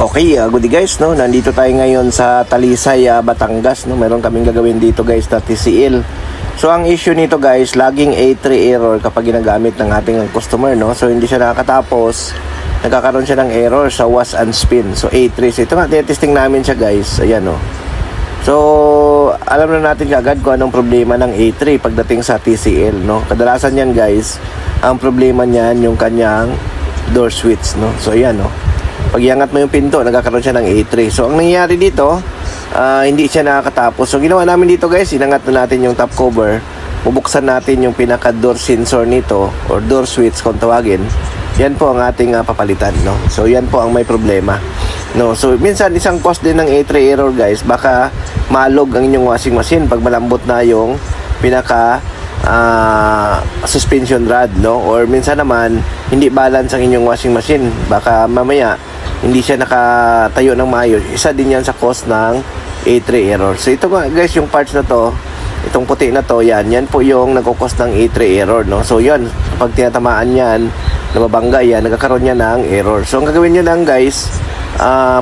Okay, good day guys, no? Nandito tayo ngayon sa Talisay, Batangas, no? Meron kaming gagawin dito guys na TCL. So ang issue nito guys, laging A3 error kapag ginagamit ng ating customer, no? So hindi siya nakakatapos, nagkakaroon siya ng error sa wash and spin. So A3, so ito nga, testing namin siya guys, ayan, no? So alam na natin agad kung anong problema ng A3 pagdating sa TCL, no? Kadalasan yan guys, ang problema niyan yung kanyang door switch, no? So ayan, no? Pag iangat mo yung pinto, nagkakaroon siya ng A3. So, ang nangyayari dito, hindi siya nakakatapos. So, ginawa namin dito guys, inangat na natin yung top cover. Bubuksan natin yung pinaka-door sensor nito, or door switch kung tawagin. Yan po ang ating papalitan, no? So, yan po ang may problema. No? So, minsan, isang cause din ng A3 error guys, baka malog ang inyong washing machine pag malambot na yung pinaka suspension rod, no? Or minsan naman, hindi balance ang inyong washing machine. Baka mamaya, hindi siya nakatayo ng maayos. Isa din yan sa cause ng A3 error. So ito guys, yung parts na to, itong puti na to, yan po yung nagkukos ng A3 error, no? So yan, pag tinatamaan yan, nababangga yan, nagkakaroon yan ng error. So ang gagawin nyo lang guys,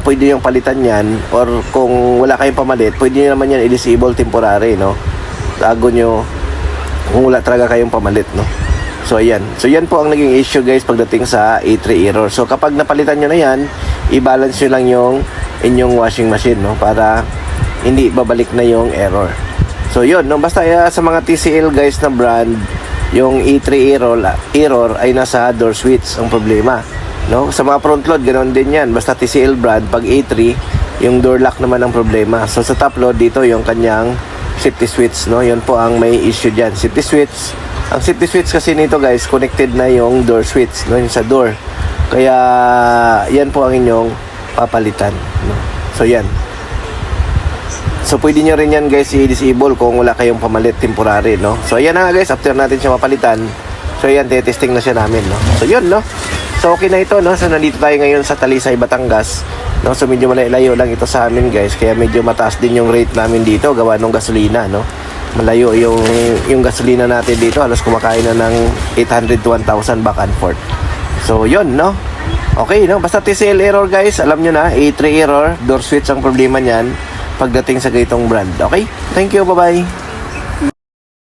pwede yung palitan yan, or kung wala kayong pamalit, pwede nyo naman yan i-disable temporary, no? Bago nyo, kung wala talaga kayong pamalit, no? So ayan. So yan po ang naging issue guys pagdating sa A3 error. So kapag napalitan nyo na yan, i-balance nyo lang yung inyong washing machine, no? Para hindi babalik na yung error. So yun, no? Basta sa mga TCL guys na brand, yung A3 error ay nasa door switch ang problema, no? Sa mga front load, ganoon din yan. Basta TCL brand, pag A3, yung door lock naman ang problema. So sa top load dito, yung kanyang safety switch, no? Yun po ang may issue dyan. Safety switch. Ang safety switch kasi nito guys, connected na yung door switch, no? Yung sa door. Kaya yan po ang inyong papalitan, no? So yan. So pwede nyo rin yan guys i-disable kung wala kayong pamalit temporary, no? So ayan na nga guys, after natin siya mapalitan, so yan, testing na siya namin, no? So yun, no? So okay na ito, no? So nandito tayo ngayon sa Talisay, Batangas, no? So medyo malayo lang ito sa amin guys, kaya medyo mataas din yung rate namin dito gawa ng gasolina, no? Malayo yung gasolina natin dito, halos kumakain na ng 800 to 1,000 back and forth. So yun, no? Okay, no? Basta TCL error guys, alam nyo na, A3 error, door switch ang problema niyan pagdating sa ganitong brand. Okay? Thank you, bye-bye.